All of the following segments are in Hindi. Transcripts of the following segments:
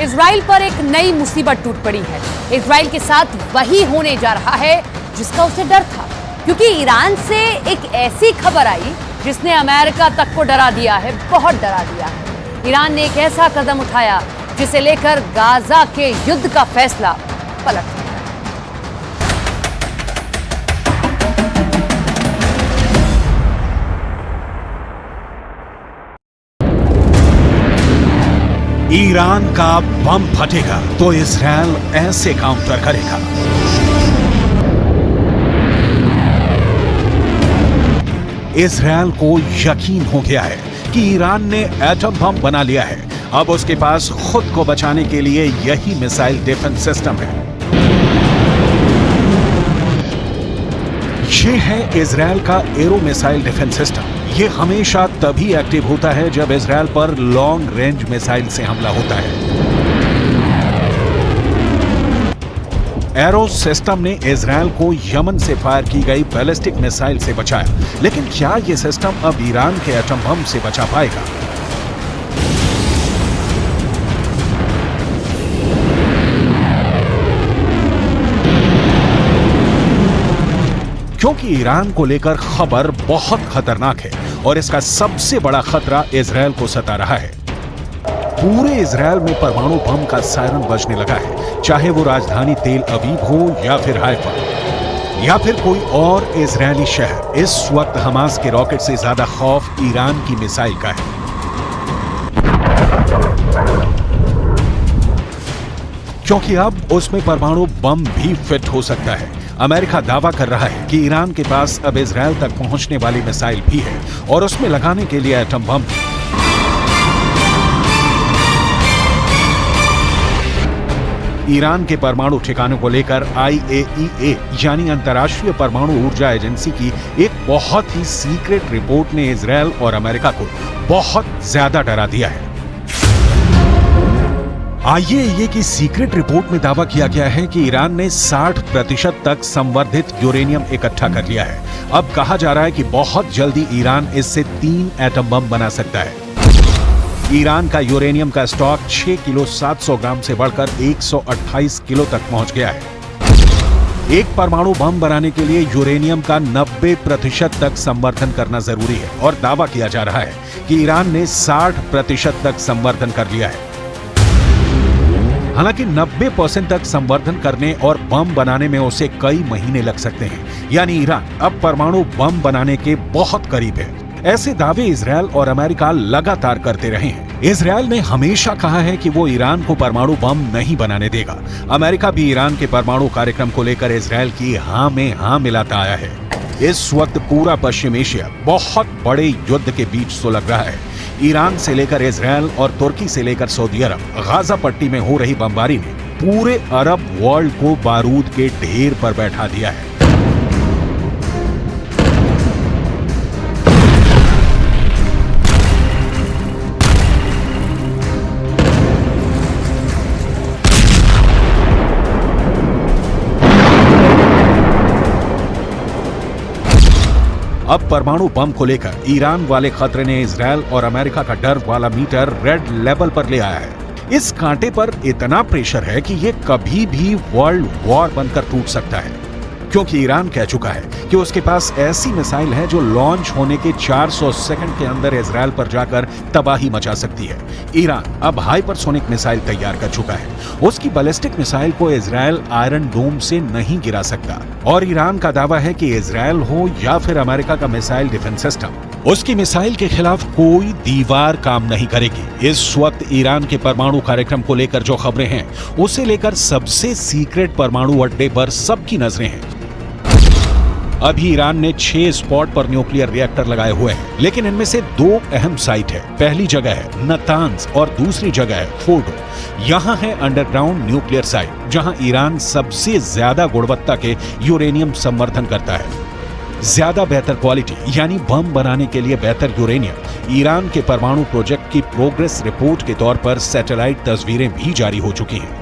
इजराइल पर एक नई मुसीबत टूट पड़ी है। इजराइल के साथ वही होने जा रहा है जिसका उसे डर था, क्योंकि ईरान से एक ऐसी खबर आई जिसने अमेरिका तक को डरा दिया है, बहुत डरा दिया है। ईरान ने एक ऐसा कदम उठाया जिसे लेकर गाजा के युद्ध का फैसला पलट गया। ईरान का बम फटेगा तो इजराइल ऐसे काउंटर करेगा। इजराइल को यकीन हो गया है कि ईरान ने एटम बम बना लिया है। अब उसके पास खुद को बचाने के लिए यही मिसाइल डिफेंस सिस्टम है। ये है इजराइल का एरो मिसाइल डिफेंस सिस्टम। ये हमेशा तभी एक्टिव होता है जब इजराइल पर लॉन्ग रेंज मिसाइल से हमला होता है। एरो सिस्टम ने इजराइल को यमन से फायर की गई बैलिस्टिक मिसाइल से बचाया, लेकिन क्या यह सिस्टम अब ईरान के एटम बम से बचा पाएगा? क्योंकि ईरान को लेकर खबर बहुत खतरनाक है और इसका सबसे बड़ा खतरा इजराइल को सता रहा है। पूरे इजराइल में परमाणु बम का सायरन बजने लगा है, चाहे वो राजधानी तेल अवीव हो या फिर हाइफा या फिर कोई और इजरायली शहर। इस वक्त हमास के रॉकेट से ज्यादा खौफ ईरान की मिसाइल का है। क्योंकि अब उसमें परमाणु बम भी फिट हो सकता है। अमेरिका दावा कर रहा है कि ईरान के पास अब इजराइल तक पहुंचने वाली मिसाइल भी है और उसमें लगाने के लिए एटम बम। ईरान के परमाणु ठिकानों को लेकर IAEA यानी अंतर्राष्ट्रीय परमाणु ऊर्जा एजेंसी की एक बहुत ही सीक्रेट रिपोर्ट ने इजराइल और अमेरिका को बहुत ज्यादा डरा दिया है। IAEA की सीक्रेट रिपोर्ट में दावा किया गया है कि ईरान ने 60% तक संवर्धित यूरेनियम इकट्ठा कर लिया है। अब कहा जा रहा है कि बहुत जल्दी ईरान इससे 3 एटम बम बना सकता है। ईरान का यूरेनियम का स्टॉक 6 किलो 700 ग्राम से बढ़कर 128 किलो तक पहुंच गया है। एक परमाणु बम बनाने के लिए यूरेनियम का 90% तक संवर्धन करना जरूरी है और दावा किया जा रहा है कि ईरान ने 60% तक संवर्धन कर लिया है। हालांकि 90% तक संवर्धन करने और बम बनाने में उसे कई महीने लग सकते हैं, यानी ईरान अब परमाणु बम बनाने के बहुत करीब है। ऐसे दावे इजराइल और अमेरिका लगातार करते रहे हैं। इजराइल ने हमेशा कहा है कि वो ईरान को परमाणु बम नहीं बनाने देगा। अमेरिका भी ईरान के परमाणु कार्यक्रम को लेकर इजराइल की हां में हां मिलाता आया है। इस वक्त पूरा पश्चिम एशिया बहुत बड़े युद्ध के बीच सुलग रहा है। ईरान से लेकर इजराइल और तुर्की से लेकर सऊदी अरब, गाजा पट्टी में हो रही बमबारी ने पूरे अरब वर्ल्ड को बारूद के ढेर पर बैठा दिया है। अब परमाणु बम को लेकर ईरान वाले खतरे ने इजराइल और अमेरिका का डर वाला मीटर रेड लेवल पर ले आया है। इस कांटे पर इतना प्रेशर है कि ये कभी भी वर्ल्ड वॉर बनकर टूट सकता है, क्योंकि ईरान कह चुका है कि उसके पास ऐसी मिसाइल है जो लॉन्च होने के 400 सेकंड के अंदर इजराइल पर जाकर तबाही मचा सकती है। ईरान अब हाइपरसोनिक मिसाइल तैयार कर चुका है। उसकी बैलिस्टिक मिसाइल को इजराइल आयरन डोम से नहीं गिरा सकता और ईरान का दावा है कि इजराइल हो या फिर अमेरिका का मिसाइल डिफेंस सिस्टम, उसकी मिसाइल के खिलाफ कोई दीवार काम नहीं करेगी। इस वक्त ईरान के परमाणु कार्यक्रम को लेकर जो खबरें हैं, उसे लेकर सबसे सीक्रेट परमाणु अड्डे पर सबकी नजरें हैं। अभी ईरान ने 6 स्पॉट पर न्यूक्लियर रिएक्टर लगाए हुए हैं, लेकिन इनमें से 2 अहम साइट है। पहली जगह है नतांज और दूसरी जगह है फोर्डो। यहाँ है अंडरग्राउंड न्यूक्लियर साइट, जहाँ ईरान सबसे ज्यादा गुणवत्ता के यूरेनियम संवर्धन करता है। ज्यादा बेहतर क्वालिटी यानी बम बनाने के लिए बेहतर यूरेनियम ईरान के परमाणु प्रोजेक्ट की प्रोग्रेस रिपोर्ट के तौर पर सैटेलाइट तस्वीरें भी जारी हो चुकी हैं।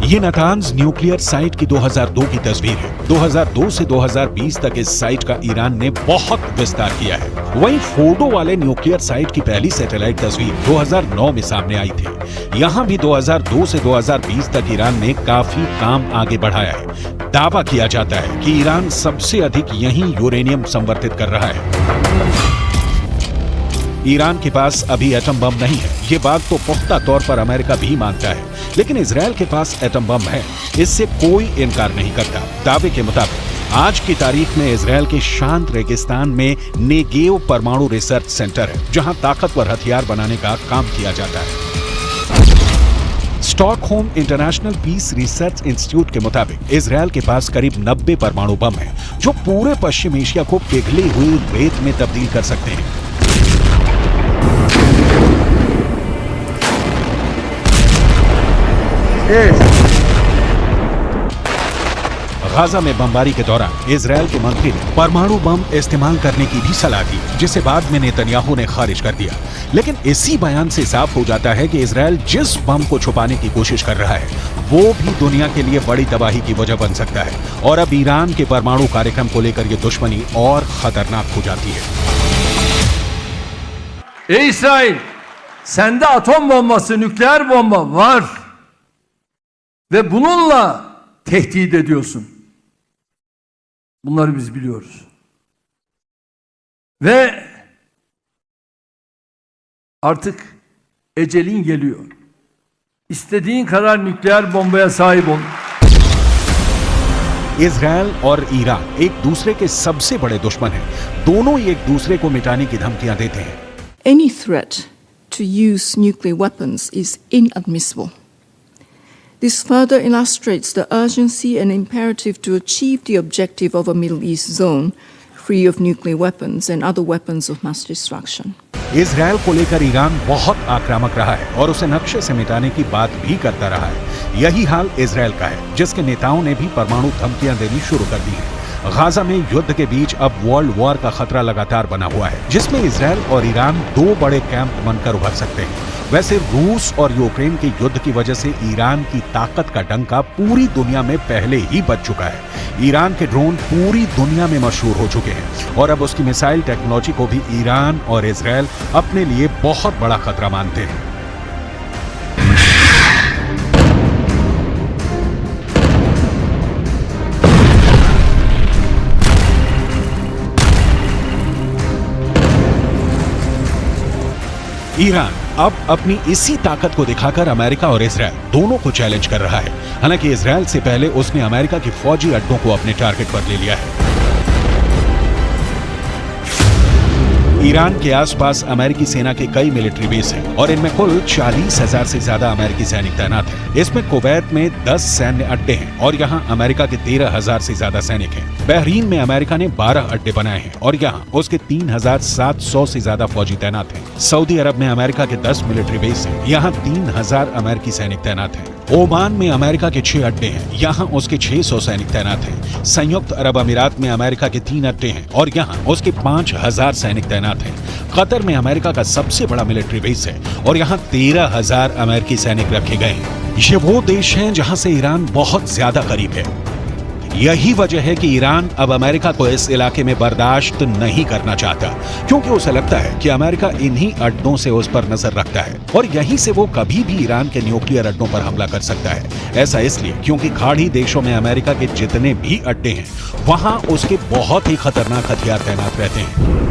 ये नातान्ज न्यूक्लियर साइट की 2002 की तस्वीर है। 2002 से 2020 तक इस साइट का ईरान ने बहुत विस्तार किया है। वहीं फोर्डो वाले न्यूक्लियर साइट की पहली सैटेलाइट तस्वीर 2009 में सामने आई थी। यहाँ भी 2002 से 2020 तक ईरान ने काफी काम आगे बढ़ाया है। दावा किया जाता है कि ईरान सबसे अधिक यहीं यूरेनियम संवर्धित कर रहा है। ईरान के पास अभी एटम बम नहीं है, ये बात तो पुख्ता तौर पर अमेरिका भी मानता है, लेकिन इजरायल के पास एटम बम है, इससे कोई इनकार नहीं करता। दावे के मुताबिक आज की तारीख में इजरायल के शांत रेगिस्तान में नेगेव परमाणु रिसर्च सेंटर है, जहां ताकतवर हथियार बनाने का काम किया जाता है। Stockholm International Peace Research Institute के मुताबिक इजरायल के पास करीब 90 परमाणु बम है, जो पूरे पश्चिम एशिया को पिघली हुई रेत में तब्दील कर सकते हैं। गाजा में बमबारी के दौरान इजरायल के मंत्री ने परमाणु बम इस्तेमाल करने की भी सलाह दी, जिसे बाद में नेतन्याहू ने खारिज कर दिया। लेकिन इसी बयान से साफ हो जाता है कि इजरायल जिस बम को छुपाने की कोशिश कर रहा है, वो भी दुनिया के लिए बड़ी तबाही की वजह बन सकता है। और अब ईरान के परमाणु कार्यक्रम को लेकर ये दुश्मनी और खतरनाक हो जाती है। İsrail, sende atom bombası, nükleer bomba var ve bununla tehdit ediyorsun. Bunları biz biliyoruz. Ve artık ecelin geliyor. İstediğin kadar nükleer bombaya sahip ol. Israel और ईरान एक दूसरे के सबसे बड़े दुश्मन हैं। दोनों ही एक दूसरे को मिटाने की धमकियां देते हैं। Any threat to use nuclear weapons is inadmissible. This further illustrates the urgency and imperative to achieve the objective of a Middle East zone free of nuclear weapons and other weapons of mass destruction. Israel को लेकर ईरान बहुत आक्रामक रहा है और उसे नक्शे से मिटाने की बात भी करता रहा है। यही हाल इजरायल का है, जिसके नेताओं ने भी परमाणु धमकियां देनी शुरू कर दी हैं। गाजा में युद्ध के बीच अब वर्ल्ड वॉर का खतरा लगातार बना हुआ है, जिसमें इजरायल और ईरान दो बड़े कैंप बनकर उभर सकते हैं। वैसे रूस और यूक्रेन के युद्ध की वजह से ईरान की ताकत का डंका पूरी दुनिया में पहले ही बज चुका है। ईरान के ड्रोन पूरी दुनिया में मशहूर हो चुके हैं और अब उसकी मिसाइल टेक्नोलॉजी को भी ईरान और इजरायल अपने लिए बहुत बड़ा खतरा मानते हैं। ईरान अब अपनी इसी ताकत को दिखाकर अमेरिका और इजरायल दोनों को चैलेंज कर रहा है। हालांकि इजरायल से पहले उसने अमेरिका के फौजी अड्डों को अपने टारगेट पर ले लिया है। ईरान के आसपास अमेरिकी सेना के कई मिलिट्री बेस हैं और इनमें कुल 40,000 से ज्यादा अमेरिकी सैनिक तैनात हैं। इसमें कुवैत में 10 सैन्य अड्डे हैं और यहाँ अमेरिका के 13,000 से ज्यादा सैनिक हैं। बहरीन में अमेरिका ने 12 अड्डे बनाए हैं और यहाँ उसके 3,700 से ज्यादा फौजी तैनात हैं। सऊदी अरब में अमेरिका के 10 मिलिट्री बेस हैं, यहाँ 3,000 अमेरिकी सैनिक तैनात हैं। ओमान में अमेरिका के 6 अड्डे हैं, यहाँ उसके 600 सैनिक तैनात हैं। संयुक्त अरब अमीरात में अमेरिका के 3 अड्डे हैं और यहाँ उसके 5,000 सैनिक तैनात हैं। कतर में अमेरिका का सबसे बड़ा मिलिट्री बेस है और यहाँ 13,000 अमेरिकी सैनिक रखे गए हैं। ये वो देश हैं जहाँ से ईरान बहुत ज्यादा करीब है। यही वजह है कि ईरान अब अमेरिका को इस इलाके में बर्दाश्त नहीं करना चाहता, क्योंकि उसे लगता है कि अमेरिका इन्हीं अड्डों से उस पर नजर रखता है और यहीं से वो कभी भी ईरान के न्यूक्लियर अड्डों पर हमला कर सकता है। ऐसा इसलिए क्योंकि खाड़ी देशों में अमेरिका के जितने भी अड्डे हैं, वहां उसके बहुत ही खतरनाक हथियार तैनात रहते हैं।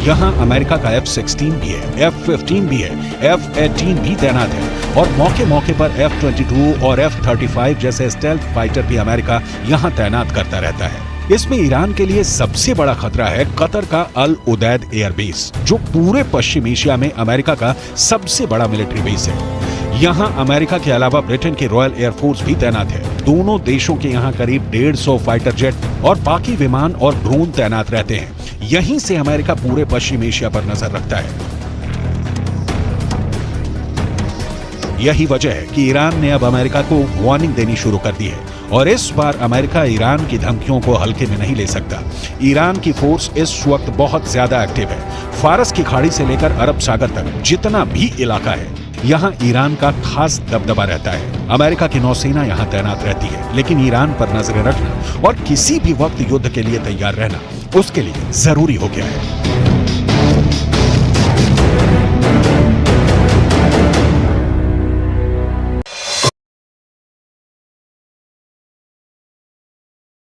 यहाँ अमेरिका का F-16 भी है, F-15 भी है, F-18 भी तैनात है और मौके मौके पर F-22 और F-35 जैसे स्टेल्थ फाइटर भी अमेरिका यहाँ तैनात करता रहता है। इसमें ईरान के लिए सबसे बड़ा खतरा है कतर का अल उदैद एयरबेस, जो पूरे पश्चिम एशिया में अमेरिका का सबसे बड़ा मिलिट्री बेस है। यहाँ अमेरिका के अलावा ब्रिटेन की रॉयल एयरफोर्स भी तैनात है। दोनों देशों के यहाँ करीब 150 फाइटर जेट और बाकी विमान और ड्रोन तैनात रहते हैं। यहीं से अमेरिका पूरे पश्चिम एशिया पर नजर रखता है। यही वजह है कि ईरान ने अब अमेरिका को वार्निंग देनी शुरू कर दी है और इस बार अमेरिका ईरान की धमकियों को हल्के में नहीं ले सकता। ईरान की फोर्स इस वक्त बहुत ज्यादा एक्टिव है। फारस की खाड़ी से लेकर अरब सागर तक जितना भी इलाका है, यहाँ ईरान का खास दबदबा रहता है। अमेरिका की नौसेना यहाँ तैनात रहती है, लेकिन ईरान पर नजरें रखना और किसी भी वक्त युद्ध के लिए तैयार रहना उसके लिए जरूरी हो गया है।